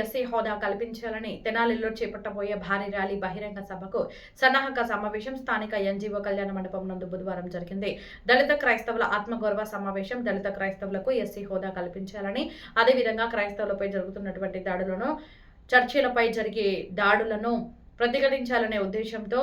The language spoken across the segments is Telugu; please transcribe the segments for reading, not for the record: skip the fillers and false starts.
ఎస్సీ హోదా కల్పించాలని తెనాలిలో చేపట్టబోయే భారీ ర్యాలీ బహిరంగ సభకు సన్నాహక సమావేశం స్థానిక ఎన్జీఓ కళ్యాణ మండపం నందు బుధవారం జరిగింది. దళిత క్రైస్తవుల ఆత్మగౌరవ సమావేశం దళిత క్రైస్తవులకు ఎస్సీ హోదా కల్పించాలని, అదేవిధంగా క్రైస్తవులపై జరుగుతున్నటువంటి దాడులను, చర్చిలపై జరిగే దాడులను ప్రతిఘటించాలనే ఉద్దేశంతో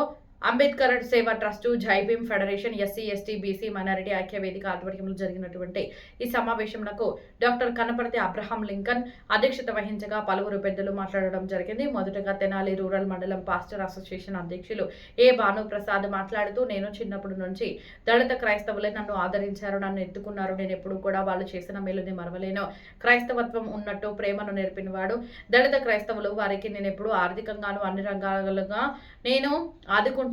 అంబేద్కర్ సేవా trust, Jai Bhim federation, SC, ST, BC, minority ఐక్య వేదిక ఆధ్వర్యంలో జరిగినటువంటి ఈ సమావేశంలో డాక్టర్ కనపర్తి అబ్రహాం లింకన్ అధ్యక్షత వహించగా పలువురు పెద్దలు మాట్లాడడం జరిగింది. మొదటగా తెనాలి రూరల్ మండలం పాస్టర్ అసోసియేషన్ అధ్యక్షులు ఏ భానుప్రసాద్ మాట్లాడుతూ, నేను చిన్నప్పటి నుంచి దళిత క్రైస్తవులే నన్ను ఆదరించారు, నన్ను ఎత్తుకున్నారు. నేను ఎప్పుడు కూడా వాళ్ళు చేసిన మేలుని మరవలేను. క్రైస్తవత్వం ఉన్నట్టు ప్రేమను నేర్పినవాడు దళిత క్రైస్తవులు. వారికి నేను ఎప్పుడు ఆర్థికంగాను అన్ని రంగాలుగా నేను ఆదుకుంటాను.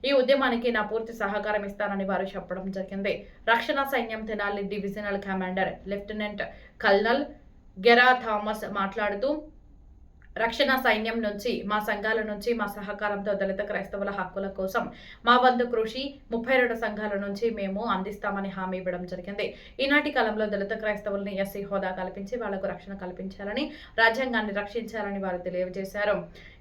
ఈ ఉద్యమానికి నా పూర్తి సహకారం ఇస్తానని వారు చెప్పడం జరిగింది. రక్షణ సైన్యం Tenali divisional commander lieutenant colonel Gera Thomas మాట్లాడుతూ, రక్షణ సైన్యం నుంచి, మా సంఘాల నుంచి మా సహకారంతో దళిత క్రైస్తవుల హక్కుల కోసం మా వంతు కృషి 32 సంఘాల నుంచి మేము అందిస్తామని హామీ ఇవ్వడం జరిగింది. ఈనాటి కాలంలో దళిత క్రైస్తవుల్ని ఎస్సీ హోదా కల్పించి వాళ్లకు రక్షణ కల్పించాలని, రాజ్యాంగాన్ని రక్షించాలని వారు తెలియజేశారు.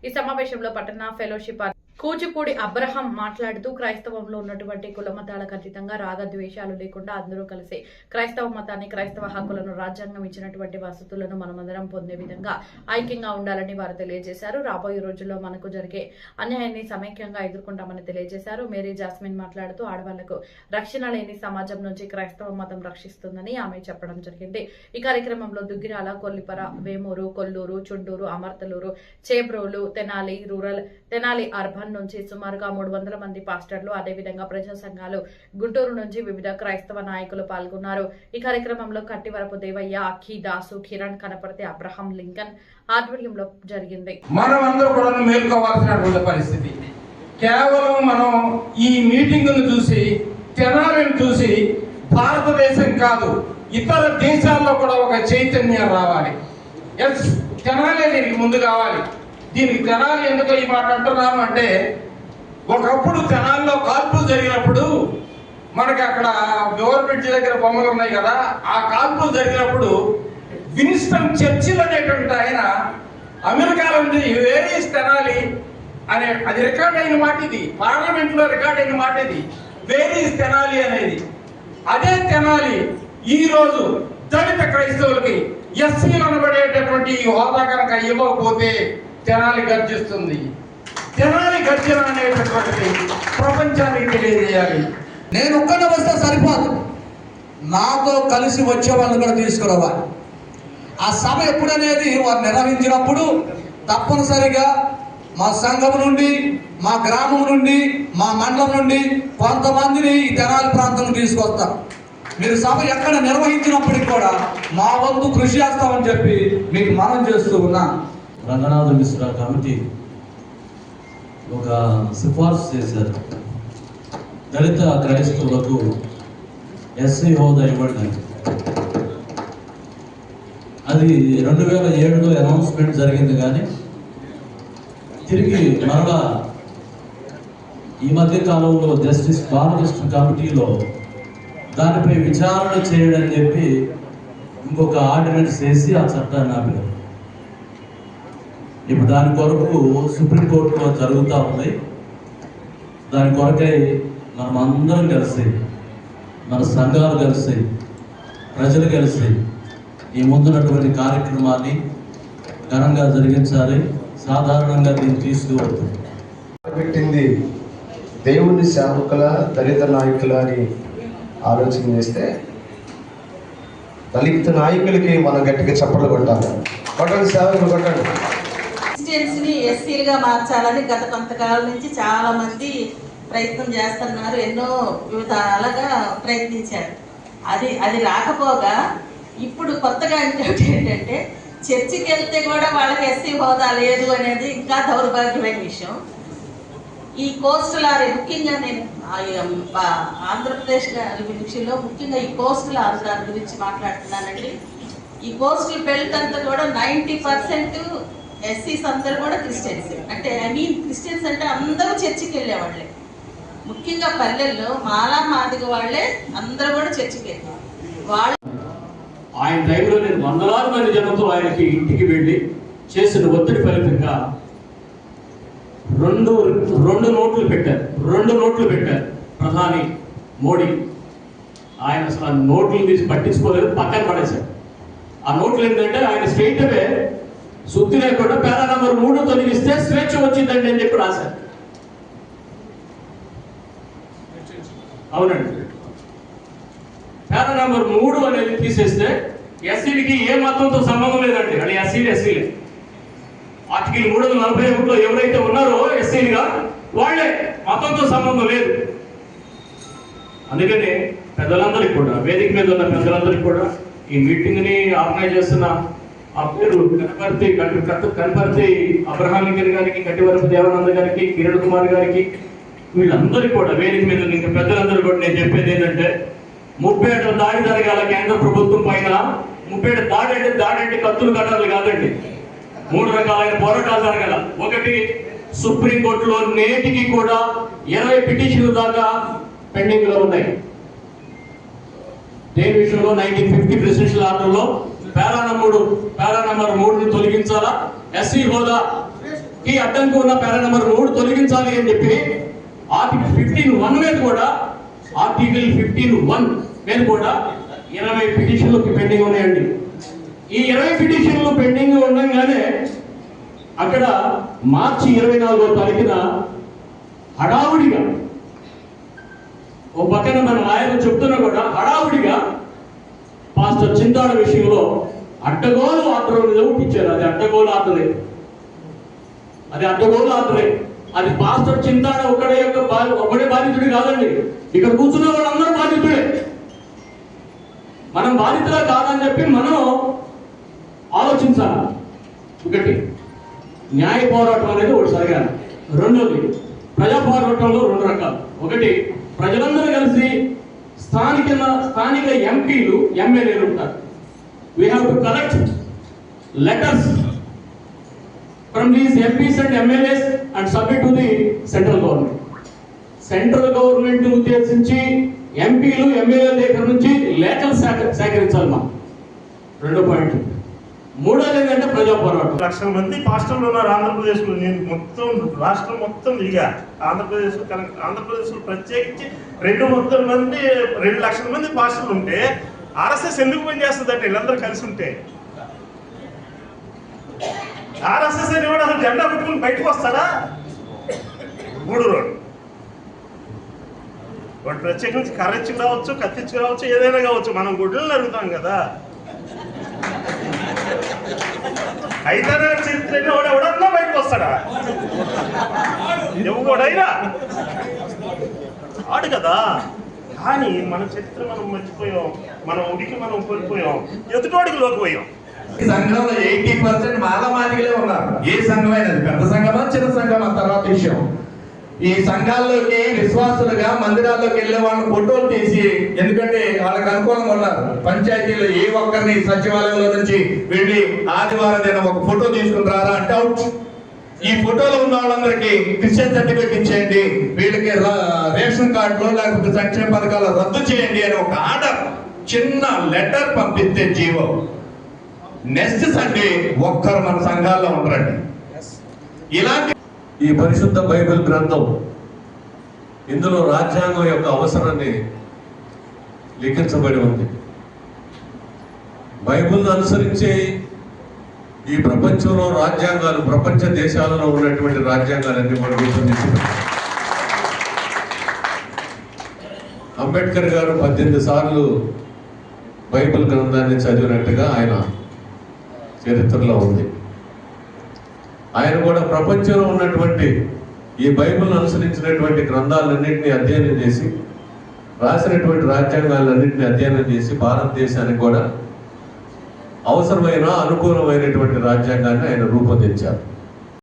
ఈ సమావేశంలో పట్టణ ఫెలోషిప్ కూచిపూడి అబ్రహం మాట్లాడుతూ, క్రైస్తవంలో ఉన్నటువంటి కుల మతాలకు అతీతంగా రాగద్వేషాలు లేకుండా అందరూ కలిసి క్రైస్తవ మతాన్ని, క్రైస్తవ హక్కులను, రాజ్యాంగం ఇచ్చినటువంటి వసతులను మనమందరం పొందే విధంగా ఐక్యంగా ఉండాలని వారు తెలియజేశారు. రాబోయే రోజుల్లో మనకు జరిగే అన్యాయాన్ని సమైక్యంగా ఎదుర్కొంటామని తెలియజేశారు. మేరీ జాస్మిన్ మాట్లాడుతూ, ఆడవాళ్లకు రక్షణ లేని సమాజం నుంచి క్రైస్తవ మతం రక్షిస్తుందని ఆమె చెప్పడం జరిగింది. ఈ కార్యక్రమంలో దుగ్గిరాల, కొల్లిపర, వేమూరు, కొల్లూరు, చుండూరు, అమర్తలూరు, చేబ్రోలు, తెనాలి రూరల్, తెనాలి అర్బన్ నుంచి సుమారుగా 300 మంది పాస్టర్లు, అదేవిధంగా ప్రజా సంఘాలు, గుంటూరు నుంచి వివిధ క్రైస్తవ నాయకులు పాల్గొన్నారు. ఈ కార్యక్రమంలో కట్టివరపు దేవయ్య, అఖి, దాసు, కిరణ్, కనపర్తి అబ్రహాం లింకన్ ఆధ్వర్యంలో జరిగింది. మనం అందరూ కూడా మేల్కోవాల్సినటువంటి పరిస్థితి. కేవలం మనం ఈ మీటింగ్ చూసి, తెనాలిని చూసి భారతదేశం కాదు ఇతర దేశాల్లో కూడా ఒక చైతన్యం రావాలి. తెనాలి దీనికి ముందు కావాలి. దీనికి తెనాలి ఎందుకు ఈ మాట అంటున్నాను అంటే, ఒకప్పుడు తెనాలిలో కాల్పులు జరిగినప్పుడు మనకి అక్కడ ఓవర్ బ్రిడ్జ్ దగ్గర బొమ్మలు ఉన్నాయి కదా, ఆ కాల్పులు జరిగినప్పుడు విన్స్టన్ చర్చిల్ అనేటువంటి ఆయన అమెరికాలో ఉంది వేరియస్ తెనాలి అనే, అది రికార్డ్ అయిన మాట, ఇది పార్లమెంట్ లో రికార్డ్ అయిన మాట, ఇది వేరియస్ తెనాలి అనేది. అదే తెనాలి ఈ రోజు దళిత క్రైస్తవులకి ఎస్సీలు అనబడేటటువంటి ఈ హోదా కనుక ఇవ్వకపోతే తెనాలి గర్జిస్తుంది. తెనాలి గర్జన అనేటటువంటిది ప్రపంచానికి తెలియజేయాలి. నేను ఒక్కనే వస్తే సరిపోదు, నాతో కలిసి వచ్చే వాళ్ళని కూడా తీసుకురావాలి. ఆ సభ ఎప్పుడనేది వారు నిర్వహించినప్పుడు తప్పనిసరిగా మా సంఘం నుండి, మా గ్రామం నుండి, మా మండలం నుండి కొంతమందిని ఈ తెనాలి ప్రాంతం తీసుకొస్తాం. మీరు సభ ఎక్కడ నిర్వహించినప్పటికీ కూడా మా వంతు కృషి చేస్తామని చెప్పి మీకు మనం చేస్తూ ఉన్నా. రంగనాథ మిశ్రా కమిటీ ఒక సిఫార్సు చేశారు, దళిత క్రైస్తవులకు ఎస్సీ హోదా ఇవ్వండి. అది 2007లో అనౌన్స్మెంట్ జరిగింది. కానీ తిరిగి మరలా ఈ మధ్య కాలంలో జస్టిస్ బాలకృష్ణ కమిటీలో దానిపై విచారణ చేయడని చెప్పి ఇంకొక ఆర్డినెన్స్ చేసి ఆ చట్టాన్ని ఆపారు. ఇప్పుడు దాని కొరకు సుప్రీంకోర్టులో జరుగుతూ ఉంది. దాని కొరకై మనం అందరం కలిసి, మన సంఘాలు కలిసి, ప్రజలు కలిసి ఈ ముందున్నటువంటి కార్యక్రమాన్ని ఘనంగా జరిగించాలి. సాధారణంగా దీన్ని తీసుకువద్దు. పెట్టింది దేవుని సేవకుల, దళిత నాయకుల అని ఆలోచన చేస్తే దళిత నాయకులకి మనం గట్టిగా చప్పట్లు కొట్టాలి. కొట్టండి, సేవకులు కొట్టండి. క్రిస్టియన్స్ని ఎస్సీలుగా మార్చాలని గత కొంతకాలం నుంచి చాలా మంది ప్రయత్నం చేస్తున్నారు. ఎన్నో వివిధాలుగా ప్రయత్నించారు. అది రాకపోగా ఇప్పుడు కొత్తగా ఏంటంటే చర్చికి వెళ్తే కూడా వాళ్ళకి ఎస్సీ హోదా లేదు అనేది ఇంకా దౌర్భాగ్యమైన విషయం. ఈ కోస్టల్ ముఖ్యంగా నేను ఆంధ్రప్రదేశ్ విషయంలో ముఖ్యంగా ఈ కోస్టల్ ఆంధ్ర గురించి మాట్లాడుతున్నానండి. ఈ కోస్టల్ బెల్ట్ అంతా కూడా 90% ఎస్సీస్ అందరూ కూడా క్రిస్టియన్స్. అంటే క్రిస్టియన్స్ అంటే అందరూ చర్చికి వెళ్ళేవాళ్ళే. ముఖ్యంగా పల్లెల్లో మాలా మాదిగ వాళ్ళే అందరూ కూడా చర్చికి వెళ్ళేవాళ్ళు. ఆయన టైంలో నేను వందలాది మంది జనంతో ఆయనకి ఇంటికి వెళ్ళి చేసిన ఒత్తిడి ఫలితంగా రెండు నోట్లు పెట్టారు ప్రధాని మోడీ. ఆయన అసలు ఆ నోట్లు తీసి పట్టించుకోలేదు, పక్కన పడేశారు. ఆ నోట్లు ఏంటంటే ఆయన స్ట్రైట్ అవే శుద్ధి లేకుండా పారా నంబర్ 3 తొలగిస్తే స్వేచ్ఛ వచ్చిందండి అని చెప్పి రాశారు. అవునండి, పారా నంబర్ 3 అనేది తీసేస్తే ఎస్సీలకి ఏ మతంతో సంబంధం లేదండి, అది ఎస్సీలే. ఆర్టికల్ 341లో ఎవరైతే ఉన్నారో ఎస్సీలుగా వాళ్ళే, మతంతో సంబంధం లేదు. అందుకని పెద్దలందరికీ కూడా, వేదిక మీద ఉన్న పెద్దలందరికీ కూడా, ఈ మీటింగ్ని ఆర్గనైజ్ చేస్తున్న ఆ పేరు కనపర్తి అబ్రహాం లింకన్ గారికి, కట్టివరపు దేవానంద గారికి, కిరణ్ కుమార్ గారికి, వీళ్ళందరికీ కూడా వేదిక మీద ఉన్న ఇంకా పెద్దలందరూ కూడా నేను చెప్పేది ఏంటంటే, 37 దాడి జరగాల కేంద్ర ప్రభుత్వం పైన. 37 దాడి అంటే కత్తులు కట్టాలి కాదండి, 3 రకాలైన పోరాటాలు జరగాల. ఒకటి, సుప్రీంకోర్టులో నేటికి కూడా 20 పిటిషన్లు దాకా పెండింగ్ లో ఉన్నాయి. దేని విషయంలో 1950 ప్రెసిడెన్షియల్ ఆర్డర్లో పారా నంబర్ 3ని తొలగించాలా, ఎస్సీ హోదాకి అడ్డంకు ఉన్న పారా నంబర్ 3 తొలగించాలి అని చెప్పి ఆర్టికల్ 15(1) మీద కూడా 20 పిటిషన్లు పెండింగ్ ఉన్నాయండి. ఈ 20 పిటిషన్లు పెండింగ్ ఉండగానే అక్కడ మార్చి 24వ తారీఖున హడావుడిగా, ఓ పక్కన మన ఆయన చెప్తున్నా కూడా హడావుడిగా పాస్టర్ చింతాడ విషయంలో అడ్డగోలు ఆర్డర్ ఇచ్చారు. అది అడ్డగోలు ఆర్డరే. అది పాస్టర్ చింతాడ ఒకడే బాధితుడు కాదండి, ఇక్కడ కూర్చున్న వాళ్ళందరూ బాధితుడే. మనం బాధితులా కాదని చెప్పి మనం ఆలోచించాలి. ఒకటి, న్యాయ పోరాటం అనేది ఒకటి సరిగాను. రెండోది, ప్రజా పోరాటంలో 2 రకాలు. ఒకటి, ప్రజలందరూ కలిసి స్థానిక ఎంపీలు, ఎమ్మెల్యేలు ఉంటారు. We have to collect letters from these MPs and MLAs and submit to the central government. Central government ఉద్దేశించి ఎంపీలు, ఎమ్మెల్యేల దగ్గర నుంచి లేఖలు సేకరించాలి మనం. 2వ పాయింట్. మూడోది ఏంటంటే ప్రజా పోరాటం. 1 లక్షల మంది పాస్టర్లు ఉన్నారు ఆంధ్రప్రదేశ్లో. నేను మొత్తం రాష్ట్రం మొత్తం తిరిగా. ఆంధ్రప్రదేశ్లో ప్రత్యేకించి 2 లక్షల మంది పాస్టర్లు ఉంటే ఆర్ఎస్ఎస్ ఎందుకు పనిచేస్తుంది అంటే వీళ్ళందరూ కలిసి ఉంటే? ఆర్ఎస్ఎస్ అని కూడా అసలు జెండా పెట్టుకుని బయటకు వస్తాడా? 3 రోజులు వాడు ప్రత్యేకించి కర్రెచ్చి రావచ్చు, కత్తిచ్చి రావచ్చు, ఏదైనా కావచ్చు. మనం గుడ్లను అడుగుతాం కదా. అయితే చరిత్ర ఎవడన్నా బయటకు వస్తాడా? ఎవడైనా ఆడు కదా. కానీ మన చరిత్ర మనం మర్చిపోయాం, మన ఉడికి మనం కోల్పోయాం, ఎదుటోడికి లోకిపోయాం. ఈ సంఘంలో 80% మాలమాదిగలే ఉన్నారు. ఏ సంఘమైనా, పెద్ద సంఘమా చిన్న సంఘమా తర్వాత విషయం. ఈ సంఘాల్లోకి విశ్వాసులుగా మందిరాల్లోకి వెళ్ళే వాళ్ళ ఫోటోలు తీసి, ఎందుకంటే వాళ్ళకి అనుకూలంగా ఉన్నారు, పంచాయతీలో ఏ ఒక్కరిని సచివాలయంలో నుంచి వెళ్ళి ఆదివారం దిన ఒక ఫోటో తీసుకుని రారా అంటే అవుట్. ఈ ఫోటోలో ఉన్న వాళ్ళందరికీ క్రిస్టియన్ సర్టిఫికేట్ ఇచ్చేయండి, వీళ్ళకి రేషన్ కార్డులో లేకపోతే సంక్షేమ పథకాలు రద్దు చేయండి అని ఒక ఆర్డర్, చిన్న లెటర్ పంపిస్తే జీవో. నెక్స్ట్ సండే ఒక్కరు మన సంఘాల్లో ఉండరండి. ఇలాంటి ఈ పరిశుద్ధ బైబిల్ గ్రంథం, ఇందులో రాజ్యాంగం యొక్క అవసరాన్ని లిఖించబడి ఉంది. బైబిల్ను అనుసరించే ఈ ప్రపంచంలో రాజ్యాంగాలు, ప్రపంచ దేశాలలో ఉన్నటువంటి రాజ్యాంగాలన్నీ మనం రూపొందించారు. అంబేద్కర్ గారు 18 సార్లు బైబిల్ గ్రంథాన్ని చదివినట్టుగా ఆయన చరిత్రలో ఉంది. ఆయన కూడా ప్రపంచంలో ఉన్నటువంటి ఈ బైబిల్ను అనుసరించినటువంటి గ్రంథాలన్నింటినీ అధ్యయనం చేసి, రాసినటువంటి రాజ్యాంగాలన్నింటినీ అధ్యయనం చేసి భారతదేశానికి కూడా అవసరమైన అనుకూలమైనటువంటి రాజ్యాంగాన్ని ఆయన రూపొందించారు.